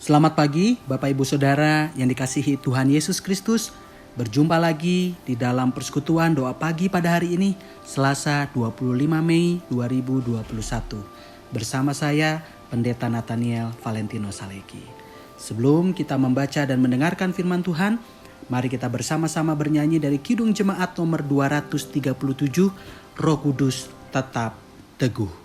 Selamat pagi Bapak Ibu Saudara yang dikasihi Tuhan Yesus Kristus. Berjumpa lagi di dalam persekutuan doa pagi pada hari ini, Selasa 25 Mei 2021. Bersama saya, Pendeta Nathaniel Valentino Saleki. Sebelum kita membaca dan mendengarkan firman Tuhan, mari kita bersama-sama bernyanyi dari Kidung Jemaat nomor 237, Roh Kudus tetap teguh.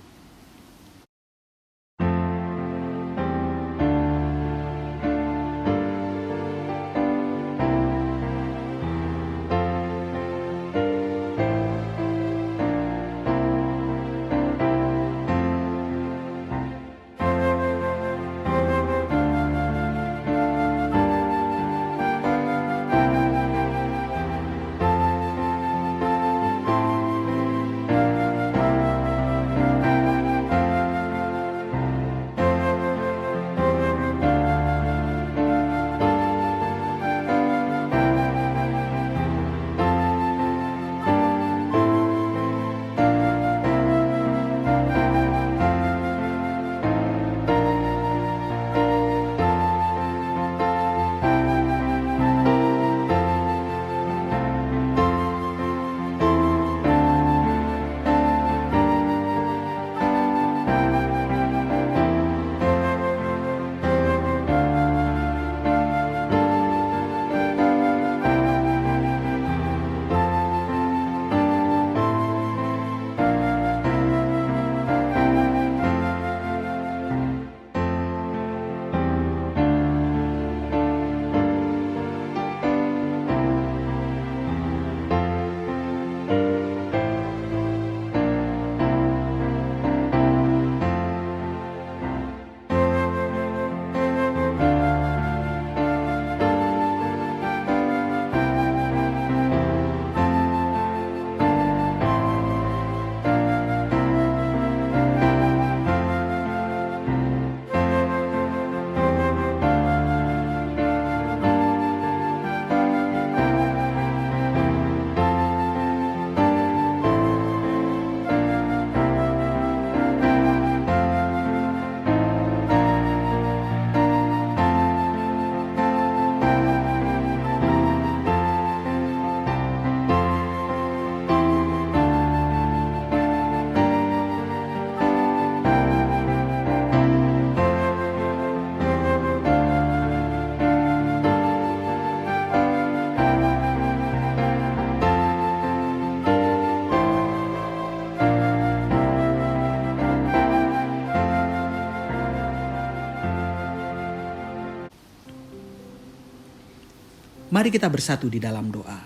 Mari kita bersatu di dalam doa.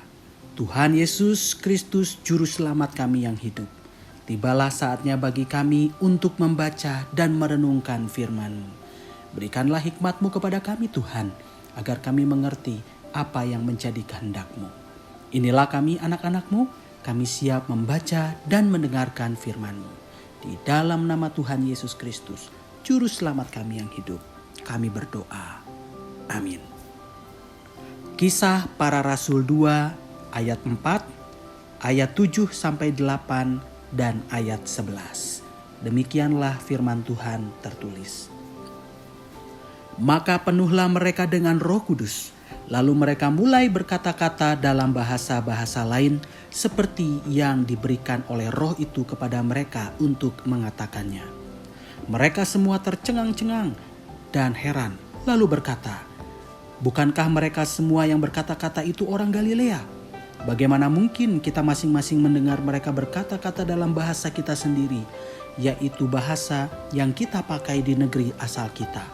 Tuhan Yesus Kristus Juru Selamat kami yang hidup, tibalah saatnya bagi kami untuk membaca dan merenungkan firman-Mu. Berikanlah hikmat-Mu kepada kami Tuhan, agar kami mengerti apa yang menjadi kehendak-Mu. Inilah kami anak-anak-Mu, kami siap membaca dan mendengarkan firman-Mu. Di dalam nama Tuhan Yesus Kristus, Juru Selamat kami yang hidup, kami berdoa. Amin. Kisah Para Rasul 2 ayat 4, ayat 7-8 dan ayat 11. Demikianlah firman Tuhan tertulis. Maka penuhlah mereka dengan Roh Kudus, lalu mereka mulai berkata-kata dalam bahasa-bahasa lain seperti yang diberikan oleh Roh itu kepada mereka untuk mengatakannya. Mereka semua tercengang-cengang dan heran, lalu berkata, "Bukankah mereka semua yang berkata-kata itu orang Galilea? Bagaimana mungkin kita masing-masing mendengar mereka berkata-kata dalam bahasa kita sendiri, yaitu bahasa yang kita pakai di negeri asal kita?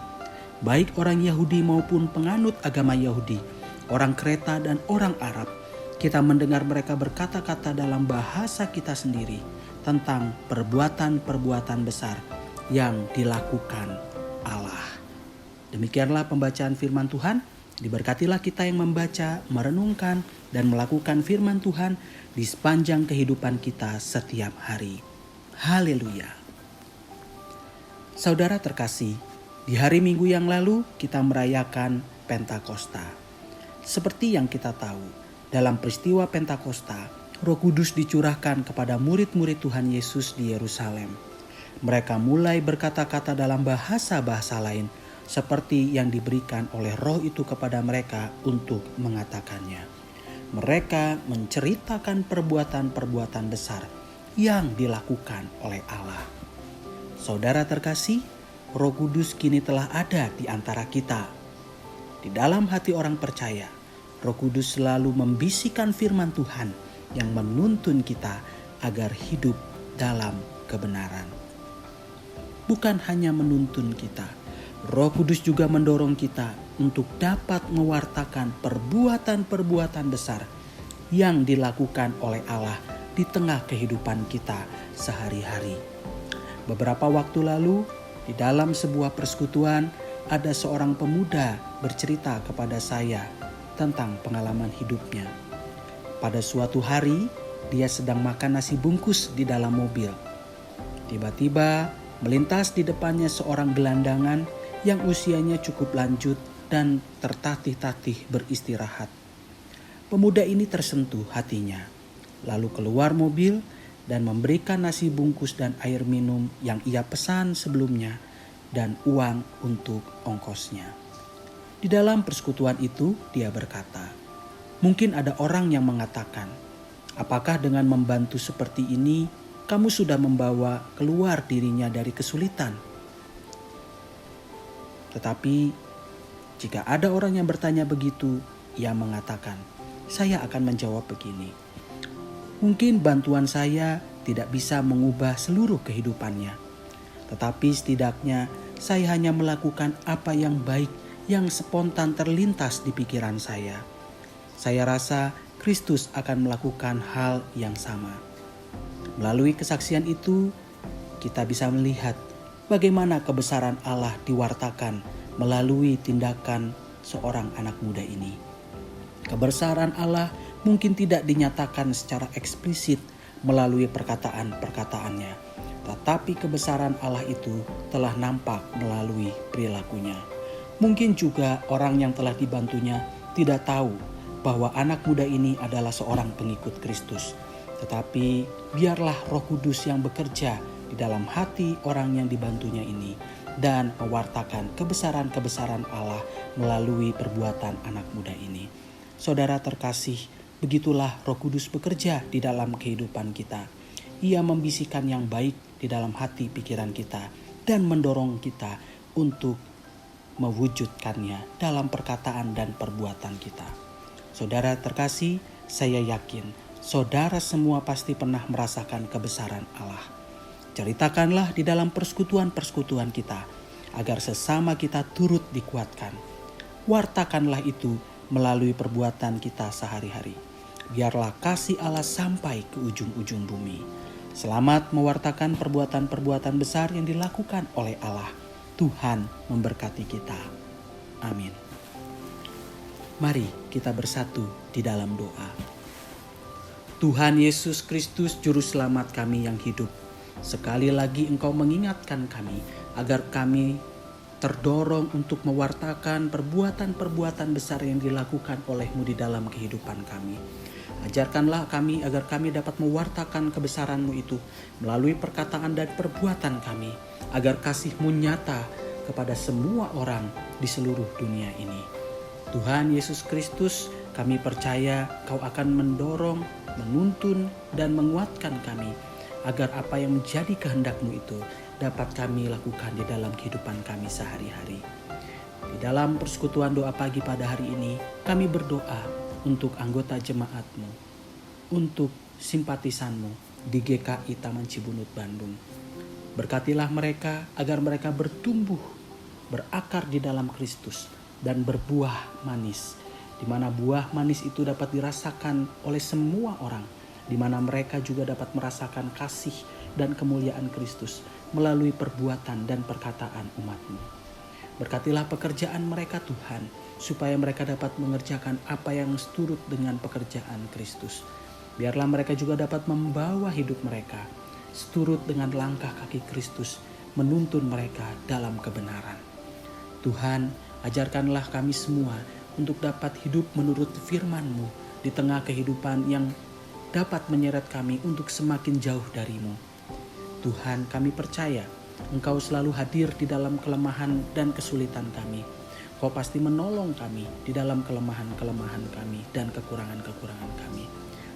Baik orang Yahudi maupun penganut agama Yahudi, orang Kreta dan orang Arab, kita mendengar mereka berkata-kata dalam bahasa kita sendiri tentang perbuatan-perbuatan besar yang dilakukan Allah." Demikianlah pembacaan firman Tuhan. Diberkatilah kita yang membaca, merenungkan, dan melakukan firman Tuhan di sepanjang kehidupan kita setiap hari. Haleluya. Saudara terkasih, di hari Minggu yang lalu kita merayakan Pentakosta. Seperti yang kita tahu, dalam peristiwa Pentakosta, Roh Kudus dicurahkan kepada murid-murid Tuhan Yesus di Yerusalem. Mereka mulai berkata-kata dalam bahasa-bahasa lain seperti yang diberikan oleh Roh itu kepada mereka untuk mengatakannya. Mereka menceritakan perbuatan-perbuatan besar yang dilakukan oleh Allah. Saudara terkasih, Roh Kudus kini telah ada di antara kita. Di dalam hati orang percaya, Roh Kudus selalu membisikkan firman Tuhan yang menuntun kita agar hidup dalam kebenaran. Bukan hanya menuntun kita, Roh Kudus juga mendorong kita untuk dapat mewartakan perbuatan-perbuatan besar yang dilakukan oleh Allah di tengah kehidupan kita sehari-hari. Beberapa waktu lalu, di dalam sebuah persekutuan, ada seorang pemuda bercerita kepada saya tentang pengalaman hidupnya. Pada suatu hari, dia sedang makan nasi bungkus di dalam mobil. Tiba-tiba melintas di depannya seorang gelandangan yang usianya cukup lanjut dan tertatih-tatih beristirahat. Pemuda ini tersentuh hatinya, lalu keluar mobil dan memberikan nasi bungkus dan air minum yang ia pesan sebelumnya dan uang untuk ongkosnya. Di dalam persekutuan itu dia berkata, mungkin ada orang yang mengatakan, apakah dengan membantu seperti ini kamu sudah membawa keluar dirinya dari kesulitan? Tetapi jika ada orang yang bertanya begitu, ia mengatakan, saya akan menjawab begini. Mungkin bantuan saya tidak bisa mengubah seluruh kehidupannya. Tetapi setidaknya saya hanya melakukan apa yang baik yang spontan terlintas di pikiran saya. Saya rasa Kristus akan melakukan hal yang sama. Melalui kesaksian itu, kita bisa melihat bagaimana kebesaran Allah diwartakan melalui tindakan seorang anak muda ini. Kebesaran Allah mungkin tidak dinyatakan secara eksplisit melalui perkataan-perkataannya, tetapi kebesaran Allah itu telah nampak melalui perilakunya. Mungkin juga orang yang telah dibantunya tidak tahu bahwa anak muda ini adalah seorang pengikut Kristus. Tetapi biarlah Roh Kudus yang bekerja di dalam hati orang yang dibantunya ini dan mewartakan kebesaran-kebesaran Allah melalui perbuatan anak muda ini. Saudara terkasih, begitulah Roh Kudus bekerja di dalam kehidupan kita. Ia membisikkan yang baik di dalam hati pikiran kita dan mendorong kita untuk mewujudkannya dalam perkataan dan perbuatan kita. Saudara terkasih, saya yakin saudara semua pasti pernah merasakan kebesaran Allah. Ceritakanlah di dalam persekutuan-persekutuan kita agar sesama kita turut dikuatkan. Wartakanlah itu melalui perbuatan kita sehari-hari. Biarlah kasih Allah sampai ke ujung-ujung bumi. Selamat mewartakan perbuatan-perbuatan besar yang dilakukan oleh Allah. Tuhan memberkati kita. Amin. Mari kita bersatu di dalam doa. Tuhan Yesus Kristus, Juru Selamat kami yang hidup, sekali lagi Engkau mengingatkan kami agar kami terdorong untuk mewartakan perbuatan-perbuatan besar yang dilakukan oleh-Mu di dalam kehidupan kami. Ajarkanlah kami agar kami dapat mewartakan kebesaran-Mu itu melalui perkataan dan perbuatan kami, agar kasih-Mu nyata kepada semua orang di seluruh dunia ini. Tuhan Yesus Kristus, kami percaya Kau akan mendorong, menuntun, dan menguatkan kami agar apa yang menjadi kehendak-Mu itu dapat kami lakukan di dalam kehidupan kami sehari-hari. Di dalam persekutuan doa pagi pada hari ini, kami berdoa untuk anggota jemaat-Mu, untuk simpatisan-Mu di GKI Taman Cibunut Bandung. Berkatilah mereka agar mereka bertumbuh, berakar di dalam Kristus, dan berbuah manis, di mana buah manis itu dapat dirasakan oleh semua orang, di mana mereka juga dapat merasakan kasih dan kemuliaan Kristus melalui perbuatan dan perkataan umat-Mu. Berkatilah pekerjaan mereka Tuhan, supaya mereka dapat mengerjakan apa yang seturut dengan pekerjaan Kristus. Biarlah mereka juga dapat membawa hidup mereka seturut dengan langkah kaki Kristus, menuntun mereka dalam kebenaran. Tuhan, ajarkanlah kami semua untuk dapat hidup menurut firman-Mu di tengah kehidupan yang dapat menyeret kami untuk semakin jauh dari-Mu. Tuhan, kami percaya Engkau selalu hadir di dalam kelemahan dan kesulitan kami. Kau pasti menolong kami di dalam kelemahan-kelemahan kami dan kekurangan-kekurangan kami.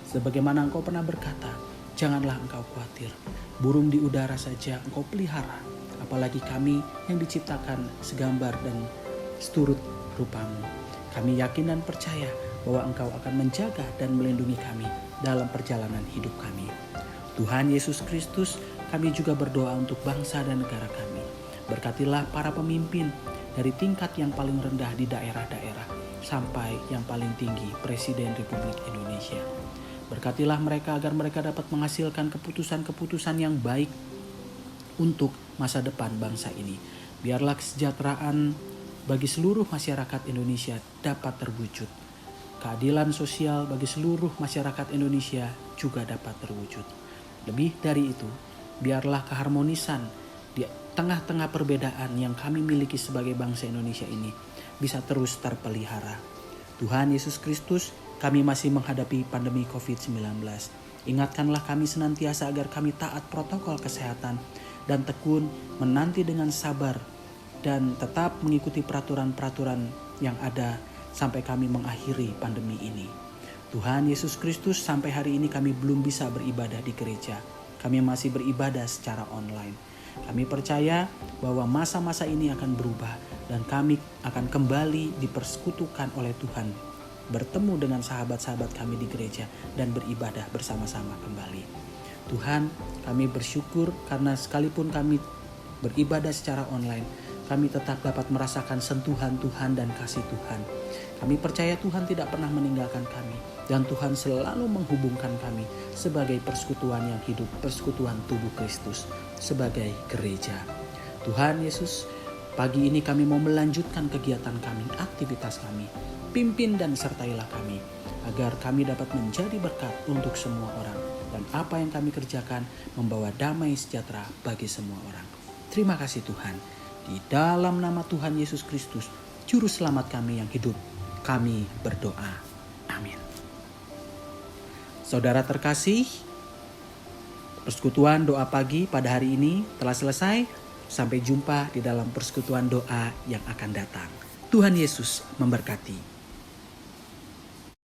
Sebagaimana Engkau pernah berkata, janganlah engkau khawatir. Burung di udara saja Engkau pelihara, apalagi kami yang diciptakan segambar dan seturut rupamu. Kami yakin dan percaya bahwa Engkau akan menjaga dan melindungi kami dalam perjalanan hidup kami. Tuhan Yesus Kristus, kami juga berdoa untuk bangsa dan negara kami. Berkatilah para pemimpin dari tingkat yang paling rendah di daerah-daerah sampai yang paling tinggi Presiden Republik Indonesia. Berkatilah mereka agar mereka dapat menghasilkan keputusan-keputusan yang baik untuk masa depan bangsa ini. Biarlah kesejahteraan bagi seluruh masyarakat Indonesia dapat terwujud. Keadilan sosial bagi seluruh masyarakat Indonesia juga dapat terwujud. Lebih dari itu, biarlah keharmonisan di tengah-tengah perbedaan yang kami miliki sebagai bangsa Indonesia ini bisa terus terpelihara. Tuhan Yesus Kristus, kami masih menghadapi pandemi COVID-19. Ingatkanlah kami senantiasa agar kami taat protokol kesehatan dan tekun menanti dengan sabar dan tetap mengikuti peraturan-peraturan yang ada sampai kami mengakhiri pandemi ini. Tuhan Yesus Kristus, sampai hari ini kami belum bisa beribadah di gereja. Kami masih beribadah secara online. Kami percaya bahwa masa-masa ini akan berubah dan kami akan kembali dipersekutukan oleh Tuhan, bertemu dengan sahabat-sahabat kami di gereja dan beribadah bersama-sama kembali. Tuhan, kami bersyukur karena sekalipun kami beribadah secara online, kami tetap dapat merasakan sentuhan Tuhan dan kasih Tuhan. Kami percaya Tuhan tidak pernah meninggalkan kami dan Tuhan selalu menghubungkan kami sebagai persekutuan yang hidup, persekutuan tubuh Kristus sebagai gereja. Tuhan Yesus, pagi ini kami mau melanjutkan kegiatan kami, aktivitas kami. Pimpin dan sertailah kami agar kami dapat menjadi berkat untuk semua orang dan apa yang kami kerjakan membawa damai sejahtera bagi semua orang. Terima kasih Tuhan. Di dalam nama Tuhan Yesus Kristus, Juru Selamat kami yang hidup, kami berdoa. Amin. Saudara terkasih, persekutuan doa pagi pada hari ini telah selesai. Sampai jumpa di dalam persekutuan doa yang akan datang. Tuhan Yesus memberkati.